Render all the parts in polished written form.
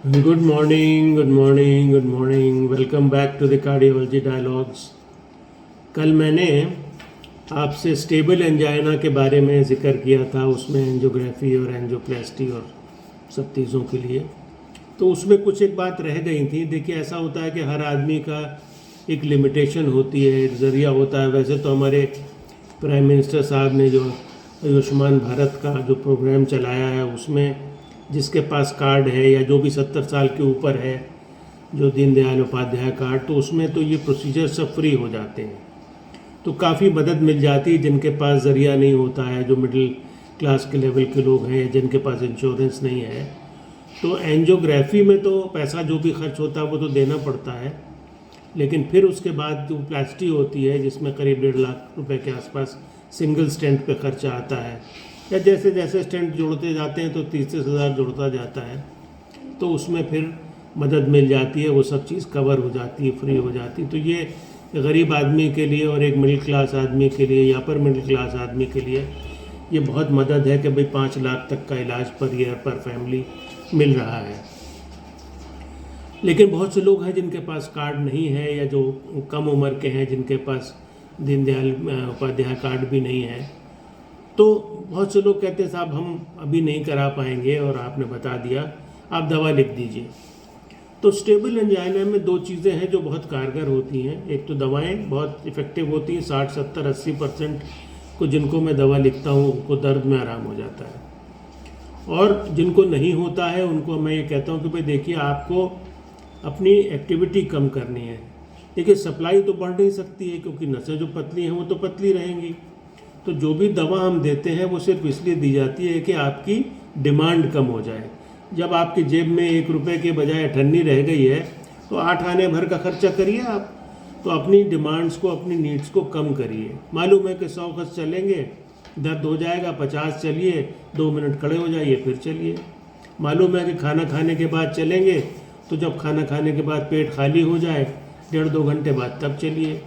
Good morning, good morning, good morning. Welcome back to the Cardiology Dialogues. कल मैंने आपसे stable angina के बारे में ज़िक्र किया था, उसमें एंजियोग्राफी और एंजियोप्लास्टी और सब चीज़ों के लिए। तो उसमें कुछ एक बात रह गई थी। देखिए, ऐसा होता है कि हर आदमी का एक लिमिटेशन होती है, एक ज़रिया होता है। वैसे तो हमारे प्राइम मिनिस्टर साहब ने जो आयुष्मान भारत का जो प्रोग्राम चलाया है, उसमें जिसके पास कार्ड है या जो भी 70 साल के ऊपर है, जो दीनदयाल उपाध्याय कार्ड, तो उसमें तो ये प्रोसीजर सब फ्री हो जाते हैं। तो काफ़ी मदद मिल जाती है जिनके पास ज़रिया नहीं होता है, जो मिडिल क्लास के लेवल के लोग हैं, जिनके पास इंश्योरेंस नहीं है। तो एंजियोग्राफी में तो पैसा जो भी खर्च होता है वो तो देना पड़ता है, लेकिन फिर उसके बाद जो प्लास्टी होती है, जिसमें करीब 1.5 लाख रुपए के आसपास सिंगल स्टेंट पे खर्चा आता है, या जैसे जैसे स्टेंट जोड़ते जाते हैं तो 30-30 हज़ार जुड़ता जाता है, तो उसमें फिर मदद मिल जाती है, वो सब चीज़ कवर हो जाती है, फ्री हो जाती है। तो ये गरीब आदमी के लिए और एक मिडिल क्लास आदमी के लिए या अपर मिडिल क्लास आदमी के लिए ये बहुत मदद है कि भाई 5 लाख तक का इलाज पर ईयर पर फैमिली मिल रहा है। लेकिन बहुत से लोग हैं जिनके पास कार्ड नहीं है, या जो कम उम्र के हैं जिनके पास दीनदयाल उपाध्याय कार्ड भी नहीं है। तो बहुत से लोग कहते हैं साहब हम अभी नहीं करा पाएंगे, और आपने बता दिया, आप दवा लिख दीजिए। तो स्टेबल एंजाइना में दो चीज़ें हैं जो बहुत कारगर होती हैं। एक तो दवाएं बहुत इफ़ेक्टिव होती हैं, 60-70-80% को जिनको मैं दवा लिखता हूँ उनको दर्द में आराम हो जाता है। और जिनको नहीं होता है उनको मैं ये कहता हूँ कि भाई देखिए, आपको अपनी एक्टिविटी कम करनी है। देखिए, सप्लाई तो बढ़ नहीं सकती है क्योंकि नसें जो पतली हैं वो तो पतली रहेंगी। तो जो भी दवा हम देते हैं वो सिर्फ इसलिए दी जाती है कि आपकी डिमांड कम हो जाए। जब आपकी जेब में 1 रुपये के बजाय 98 रह गई है तो 8 आने भर का खर्चा करिए आप। तो अपनी डिमांड्स को, अपनी नीड्स को कम करिए। मालूम है कि 100 गज चलेंगे दर्द हो जाएगा, 50 चलिए, 2 मिनट खड़े हो जाइए फिर चलिए। मालूम है कि खाना खाने के बाद चलेंगे, तो जब खाना खाने के बाद पेट खाली हो जाए 1.5-2 घंटे बाद तब चलिए।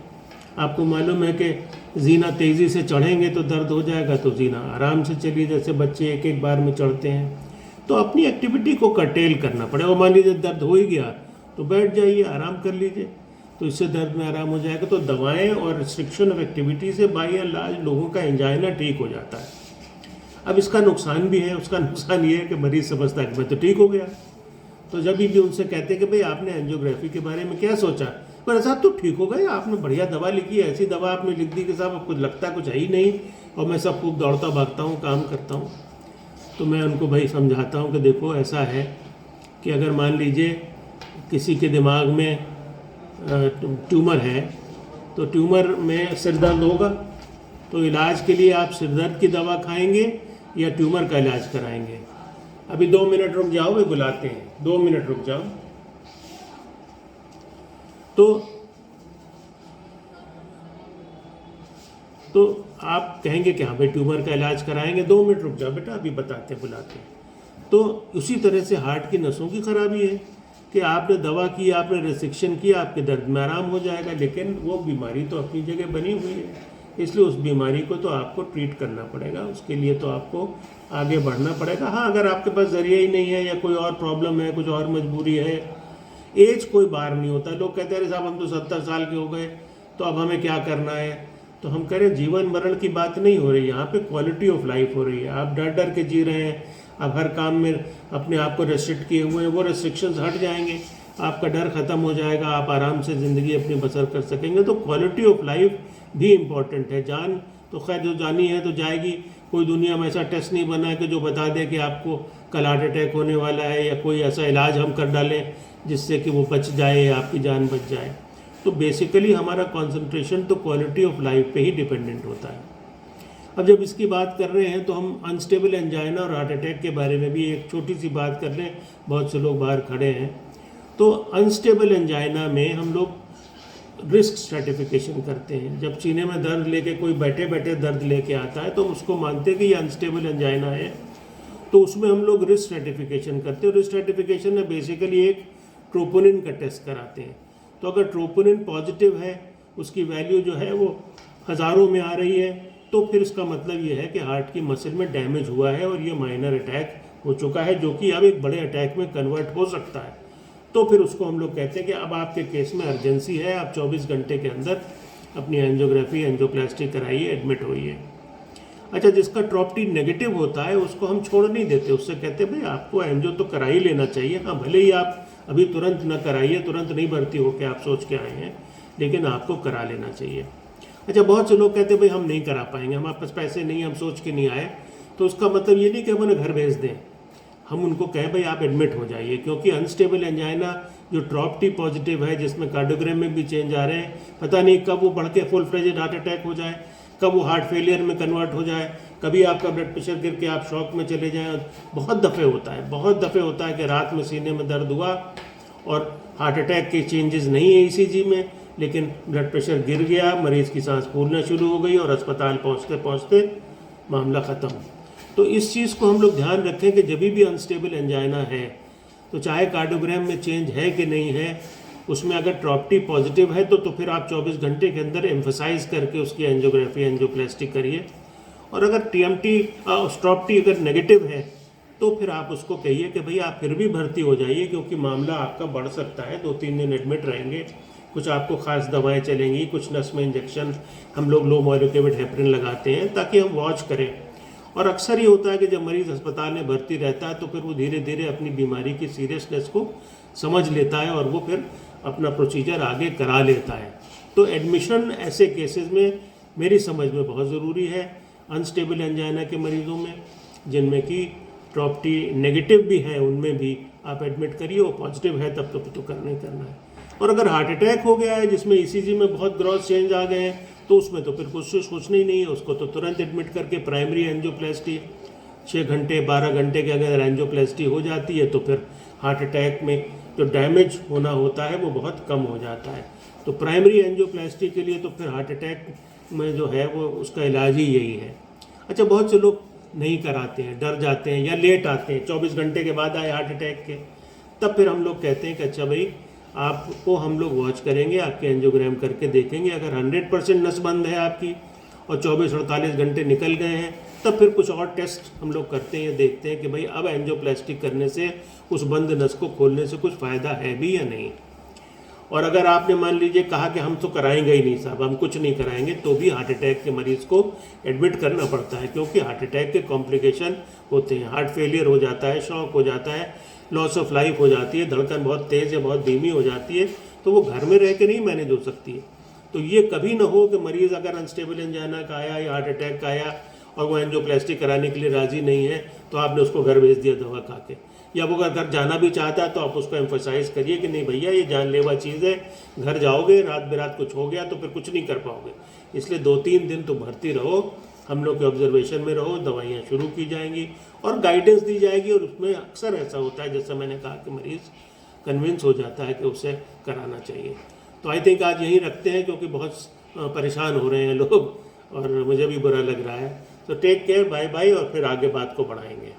आपको मालूम है कि जीना तेज़ी से चढ़ेंगे तो दर्द हो जाएगा, तो जीना आराम से चलिए, जैसे बच्चे एक एक बार में चढ़ते हैं। तो अपनी एक्टिविटी को कर्टेल करना पड़ेगा। और मान लीजिए दर्द हो ही गया तो बैठ जाइए, आराम कर लीजिए, तो इससे दर्द में आराम हो जाएगा। तो दवाएं और रिस्ट्रिक्शन ऑफ एक्टिविटी से बाई एंड लार्ज लोगों का एंजाइना ठीक हो जाता है। अब इसका नुकसान भी है। उसका नुकसान ये है कि मरीज़ समझता है कि मैं तो ठीक हो गया। तो जब भी उनसे कहते हैं कि भाई आपने एंजियोग्राफी के बारे में क्या सोचा, पर साहब तो ठीक हो गए, आपने बढ़िया दवा लिखी है, ऐसी दवा आपने लिख दी कि साहब अब कुछ लगता कुछ है ही नहीं, और मैं सब खूब दौड़ता भागता हूँ, काम करता हूँ। तो मैं उनको भाई समझाता हूँ कि देखो, ऐसा है कि अगर मान लीजिए किसी के दिमाग में ट्यूमर है, तो ट्यूमर में सिर दर्द होगा, तो इलाज के लिए आप सिर दर्द की दवा खाएंगे या ट्यूमर का इलाज कराएंगे? अभी 2 मिनट रुक जाओ, वे बुलाते हैं, 2 मिनट रुक जाओ। तो आप कहेंगे कि हाँ भाई ट्यूमर का इलाज कराएंगे, 2 मिनट रुक जाओ बेटा, अभी बताते बुलाते हैं। तो उसी तरह से हार्ट की नसों की खराबी है कि आपने दवा की, आपने रिस्ट्रिक्शन किया, आपके दर्द में आराम हो जाएगा, लेकिन वो बीमारी तो अपनी जगह बनी हुई है, इसलिए उस बीमारी को तो आपको ट्रीट करना पड़ेगा। उसके लिए तो आपको आगे बढ़ना पड़ेगा। हाँ, अगर आपके पास जरिया ही नहीं है या कोई और प्रॉब्लम है, कुछ और मजबूरी है, एज कोई बार नहीं होता। लोग कहते हैं अरे साहब हम तो 70 साल के हो गए, तो अब हमें क्या करना है? तो हम कह रहे हैं जीवन मरण की बात नहीं हो रही, यहाँ पे क्वालिटी ऑफ लाइफ हो रही है। आप डर डर के जी रहे हैं, आप हर काम में अपने आप को रेस्ट्रिक्ट किए हुए हैं, वो रेस्ट्रिक्शंस हट जाएंगे, आपका डर ख़त्म हो जाएगा, आप आराम से ज़िंदगी अपनी बसर कर सकेंगे। तो क्वालिटी ऑफ लाइफ भी इम्पॉर्टेंट है। जान तो खैर जो जानी है तो जाएगी। कोई दुनिया में ऐसा टेस्ट नहीं बना है कि जो बता दे कि आपको कल हार्ट अटैक होने वाला है, या कोई ऐसा इलाज हम कर डालें जिससे कि वो बच जाए या आपकी जान बच जाए। तो बेसिकली हमारा कंसंट्रेशन तो क्वालिटी ऑफ लाइफ पे ही डिपेंडेंट होता है। अब जब इसकी बात कर रहे हैं तो हम अनस्टेबल एंजाइना और हार्ट अटैक के बारे में भी एक छोटी सी बात कर लें। बहुत से लोग बाहर खड़े हैं। तो अनस्टेबल एंजाइना में हम लोग रिस्क स्ट्रेटिफिकेशन करते हैं। जब सीने में दर्द लेके कोई बैठे बैठे दर्द लेके आता है तो उसको मानते हैं कि ये अनस्टेबल एंजाइना है, तो उसमें हम लोग रिस्क स्ट्रेटिफिकेशन करते हैं। रिस्क स्ट्रेटिफिकेशन में बेसिकली एक ट्रोपोनिन का टेस्ट कराते हैं। तो अगर ट्रोपोनिन पॉजिटिव है, उसकी वैल्यू जो है वो हज़ारों में आ रही है, तो फिर इसका मतलब ये है कि हार्ट की मसल में डैमेज हुआ है और ये माइनर अटैक हो चुका है, जो कि अब एक बड़े अटैक में कन्वर्ट हो सकता है। तो फिर उसको हम लोग कहते हैं कि अब आपके केस में अर्जेंसी है, आप 24 घंटे के अंदर अपनी एंजियोग्राफी एंजियोप्लास्टी कराइए, एडमिट होइए। अच्छा, जिसका ट्रॉपटी नेगेटिव होता है उसको हम छोड़ नहीं देते, उससे कहते हैं भाई आपको एंजियो तो करा ही लेना चाहिए। हाँ, भले ही आप अभी तुरंत ना कराइए, तुरंत नहीं भर्ती हो के आप सोच के आए हैं, लेकिन आपको करा लेना चाहिए। अच्छा, बहुत से लोग कहते हैं भाई हम नहीं करा पाएंगे, हमारे पास पैसे नहीं, हम सोच के नहीं आए। तो उसका मतलब ये नहीं कि हम उन्हें घर भेज दें, हम उनको कहें भाई आप एडमिट हो जाइए, क्योंकि अनस्टेबल एंजाइना जो ट्रॉपटी पॉजिटिव है, जिसमें कार्डियोग्राम में भी चेंज आ रहे हैं, पता नहीं कब वो बढ़ के फुल फ्लेजेड हार्ट अटैक हो जाए, कब वो हार्ट फेलियर में कन्वर्ट हो जाए, कभी आपका ब्लड प्रेशर गिर के आप शॉक में चले जाएं। बहुत दफ़े होता है, बहुत दफ़े होता है कि रात में सीने में दर्द हुआ और हार्ट अटैक के चेंजेस नहीं है ईसीजी में, लेकिन ब्लड प्रेशर गिर गया, मरीज़ की सांस फूलना शुरू हो गई और अस्पताल पहुंचते पहुंचते मामला ख़त्म। तो इस चीज़ को हम लोग ध्यान रखें कि जब भी अनस्टेबल एंजाइना है, तो चाहे कार्डियोग्राम में चेंज है कि नहीं है, उसमें अगर ट्रॉपटी पॉजिटिव है तो फिर आप 24 घंटे के अंदर एम्फसाइज करके उसकी एंजियोग्राफी एंजियोप्लास्टी करिए। और अगर टीएमटी ट्रॉपटी अगर नेगेटिव है तो फिर आप उसको कहिए कि भाई आप फिर भी भर्ती हो जाइए, क्योंकि मामला आपका बढ़ सकता है, 2-3 दिन एडमिट रहेंगे, कुछ आपको खास दवाएं चलेंगी, कुछ नस में इंजेक्शन हम लोग लो मॉलिक्यूलर हेपरिन लगाते हैं ताकि हम वॉच करें। और अक्सर ये होता है कि जब मरीज़ अस्पताल में भर्ती रहता है तो फिर वो धीरे धीरे अपनी बीमारी की सीरियसनेस को समझ लेता है और वो फिर अपना प्रोसीजर आगे करा लेता है। तो एडमिशन ऐसे केसेस में मेरी समझ में बहुत ज़रूरी है। अनस्टेबल एंजाइना के मरीज़ों में, जिनमें कि ट्रॉपटी नेगेटिव भी है, उनमें भी आप एडमिट करिए, और पॉजिटिव है तब तो करना ही करना है। और अगर हार्ट अटैक हो गया है जिसमें ईसीजी में बहुत ग्रॉस चेंज आ गए हैं, तो उसमें तो फिर कुछ सोचना ही नहीं है, उसको तो तुरंत एडमिट करके प्राइमरी एंजियोप्लास्टी 6 घंटे 12 घंटे के अगर एंजियोप्लास्टी हो जाती है तो फिर हार्ट अटैक में जो डैमेज होना होता है वो बहुत कम हो जाता है। तो प्राइमरी एंजियोप्लास्टी के लिए तो फिर हार्ट अटैक में जो है वो उसका इलाज ही यही है। अच्छा, बहुत से लोग नहीं कराते हैं, डर जाते हैं या लेट आते हैं, 24 घंटे के बाद आए हार्ट अटैक के, तब फिर हम लोग कहते हैं कि अच्छा भाई आपको हम लोग वॉच करेंगे, आपके एंजियोग्राम करके देखेंगे, अगर 100% नस बंद है आपकी और 24-48 घंटे निकल गए हैं, तब फिर कुछ और टेस्ट हम लोग करते हैं, देखते हैं कि भाई अब एंजियोप्लास्टी करने से उस बंद नस को खोलने से कुछ फ़ायदा है भी या नहीं। और अगर आपने मान लीजिए कहा कि हम तो कराएंगे ही नहीं साहब, हम कुछ नहीं कराएंगे, तो भी हार्ट अटैक के मरीज़ को एडमिट करना पड़ता है, क्योंकि हार्ट अटैक के कॉम्प्लिकेशन होते हैं, हार्ट फेलियर हो जाता है, शॉक हो जाता है, लॉस ऑफ लाइफ हो जाती है, धड़कन बहुत तेज़ या बहुत धीमी हो जाती है, तो वो घर में रह के नहीं मैनेज हो सकती है। तो ये कभी ना हो कि मरीज़ अगर अनस्टेबल एंजाइना का आया या हार्ट अटैक का आया और वो एंजियोप्लास्टी कराने के लिए राज़ी नहीं है, तो आपने उसको घर भेज दिया दवा खा के, या वो अगर घर जाना भी चाहता है तो आप उसको एम्फोसाइज करिए कि नहीं भैया ये जानलेवा चीज़ है, घर जाओगे रात बेरात कुछ हो गया तो फिर कुछ नहीं कर पाओगे, इसलिए 2-3 दिन तो भर्ती रहो, हम लोग के ऑब्जर्वेशन में रहो, दवाइयाँ शुरू की जाएंगी और गाइडेंस दी जाएगी। और उसमें अक्सर ऐसा होता है, जैसा मैंने कहा, कि मरीज़ कन्विंस हो जाता है कि उसे कराना चाहिए। तो आई थिंक आज यहीं रखते हैं, क्योंकि बहुत परेशान हो रहे हैं लोग और मुझे भी बुरा लग रहा है। तो टेक केयर, बाय बाय, और फिर आगे बात को बढ़ाएंगे।